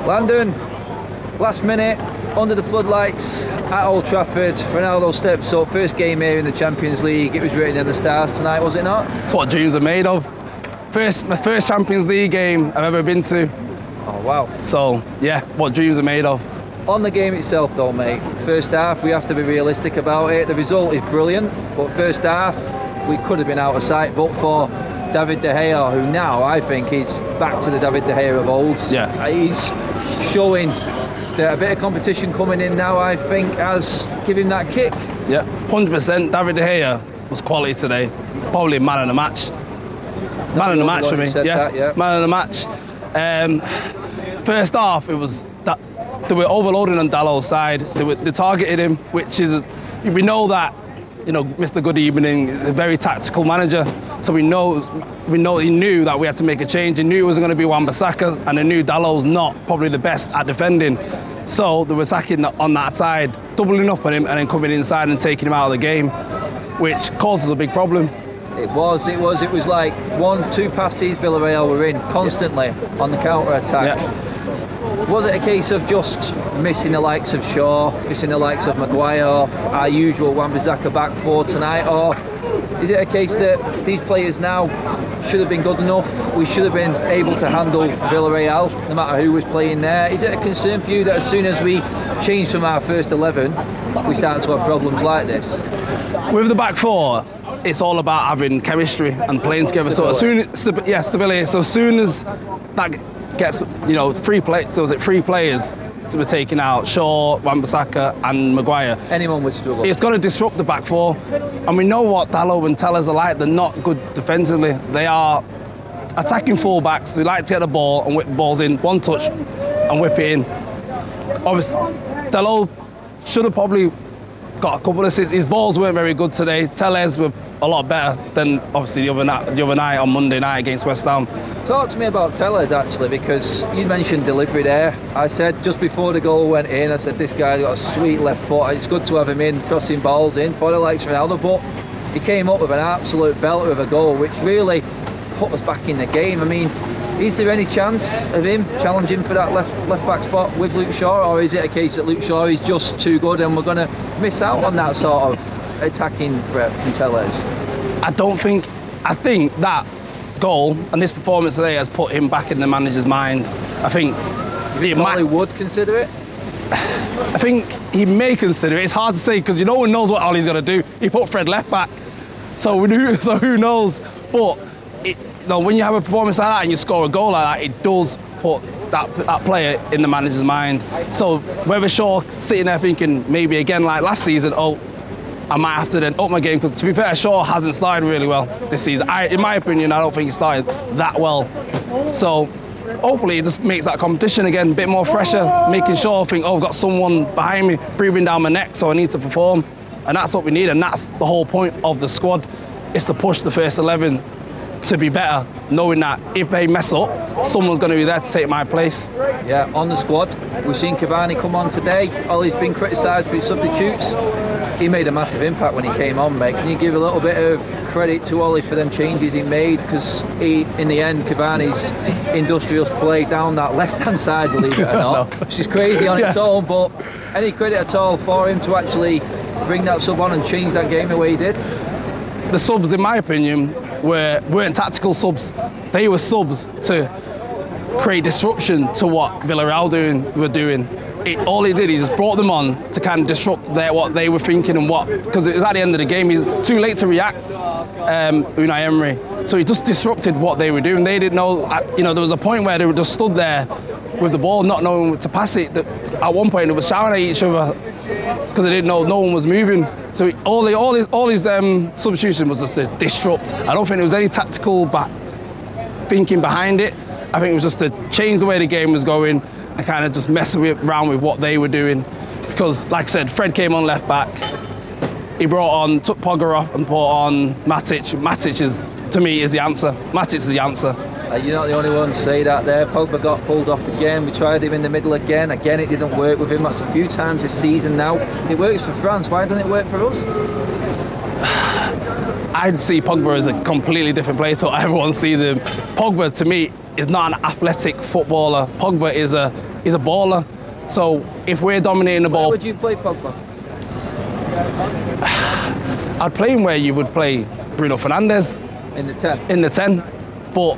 Landon, last minute, under the floodlights at Old Trafford. Ronaldo steps up, first game here in the Champions League. It was written in the stars tonight, was it not? It's what dreams are made of. My first Champions League game I've ever been to. Oh wow. So yeah, what dreams are made of. On the game itself though, mate, first half, we have to be realistic about it. The result is brilliant, but first half, we could have been out of sight, but for David De Gea, who now I think is back to the David De Gea of old. Yeah. He's showing that a bit of competition coming in now, I think, has given him that kick. Yeah, 100%. David De Gea was quality today. Probably man of the match. Man of the match for me. Yeah, man of the match. First half, it was that they were overloading on Dalot's side. They targeted him, which is, we know that, you know, Mr. Good Evening is a very tactical manager. So we know he knew that we had to make a change. He knew it wasn't going to be Wan-Bissaka, and he knew Dalot's not probably the best at defending. So they were sacking on that side, doubling up on him, and then coming inside and taking him out of the game, which causes a big problem. It was like 1-2 passes Villarreal were in constantly on the counter-attack. Yeah. Was it a case of just missing the likes of Shaw, missing the likes of Maguire off our usual Wan-Bissaka back four tonight, or is it a case that these players now should have been good enough? We should have been able to handle Villarreal, no matter who was playing there. Is it a concern for you that as soon as we change from our first 11, we start to have problems like this? With the back four, it's all about having chemistry and playing together. Stability. So stability. So as soon as that gets, you know, three players to be taken out, Shaw, Wan-Bissaka and Maguire. Anyone would struggle. It's got to disrupt the back four. And we know what Dalot and Tellers are like. They're not good defensively. They are attacking full-backs. They like to get the ball and whip balls in, one touch and whip it in. Obviously, Dalot should have probably got a couple of assists. His balls weren't very good today. Tellers were a lot better than obviously the other night on Monday night against West Ham. Talk to me about Tellers actually, because you mentioned delivery there. I said just before the goal went in, I said this guy's got a sweet left foot. It's good to have him in, crossing balls in for the likes of Ronaldo, but he came up with an absolute belter of a goal, which really put us back in the game. I mean, is there any chance of him challenging for that left back spot with Luke Shaw, or is it a case that Luke Shaw is just too good and we're going to miss out on that sort of attacking threat from Tellers? I think that goal and this performance today has put him back in the manager's mind. I think he would consider it. I think he may consider it. It's hard to say because no one knows what Ollie's going to do. He put Fred left back, so who knows? But when you have a performance like that and you score a goal like that, it does put that player in the manager's mind. So whether Shaw sitting there thinking maybe again like last season, I might have to then up my game, because to be fair, Shaw hasn't started really well this season. In my opinion, I don't think he started that well. So hopefully it just makes that competition again a bit more fresher, making sure I think, I've got someone behind me breathing down my neck, so I need to perform. And that's what we need, and that's the whole point of the squad, is to push the first 11 to be better, knowing that if they mess up, someone's going to be there to take my place. Yeah, on the squad, we've seen Cavani come on today. Ollie's been criticised for his substitutes. He made a massive impact when he came on, mate. Can you give a little bit of credit to Ollie for them changes he made? Because in the end, Cavani's industrious play down that left-hand side, believe it or not, which is crazy on its own, but any credit at all for him to actually bring that sub on and change that game the way he did? The subs, in my opinion, weren't tactical subs. They were subs to create disruption to what Villarreal were doing. All he did, he just brought them on to kind of disrupt what they were thinking and because it was at the end of the game. He's too late to react, Unai Emery. So he just disrupted what they were doing. They didn't know, there was a point where they were just stood there with the ball, not knowing to pass it. At one point, they were shouting at each other because they didn't know no one was moving. So all his substitution was just to disrupt. I don't think there was any tactical thinking behind it. I think it was just to change the way the game was going and kind of just mess around with what they were doing. Because, like I said, Fred came on left back. He took Pogba off and brought on Matic. Matic to me, is the answer. Matic is the answer. You're not the only one to say that there. Pogba got pulled off again. We tried him in the middle again. Again, it didn't work with him. That's a few times this season now. It works for France. Why doesn't it work for us? I'd see Pogba as a completely different player to what everyone sees him. Pogba, to me, is not an athletic footballer. Pogba is He's a baller. So if we're dominating the ball, Where would you play Pogba? I'd play him where you would play Bruno Fernandes. In the 10? In the 10. But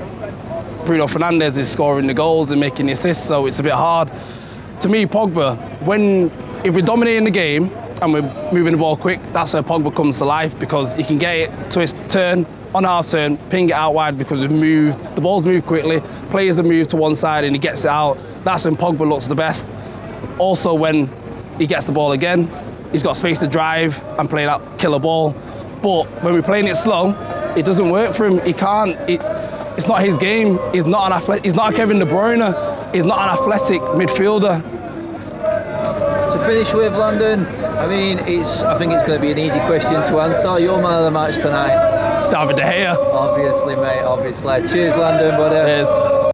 Bruno Fernandes is scoring the goals and making the assists, so it's a bit hard. To me, Pogba, if we're dominating the game and we're moving the ball quick, that's where Pogba comes to life, because he can get it, twist, turn, on half turn, ping it out wide because we've moved, the ball's moved quickly, players have moved to one side and he gets it out. That's when Pogba looks the best. Also when he gets the ball again, he's got space to drive and play that killer ball. But when we're playing it slow, it doesn't work for him. He can't, it's not his game. He's not he's not a Kevin De Bruyne. He's not an athletic midfielder. To finish with, Landon, I mean, I think it's going to be an easy question to answer. Your man of the match tonight? David De Gea. Obviously, mate, obviously. Cheers, Landon, buddy. Cheers.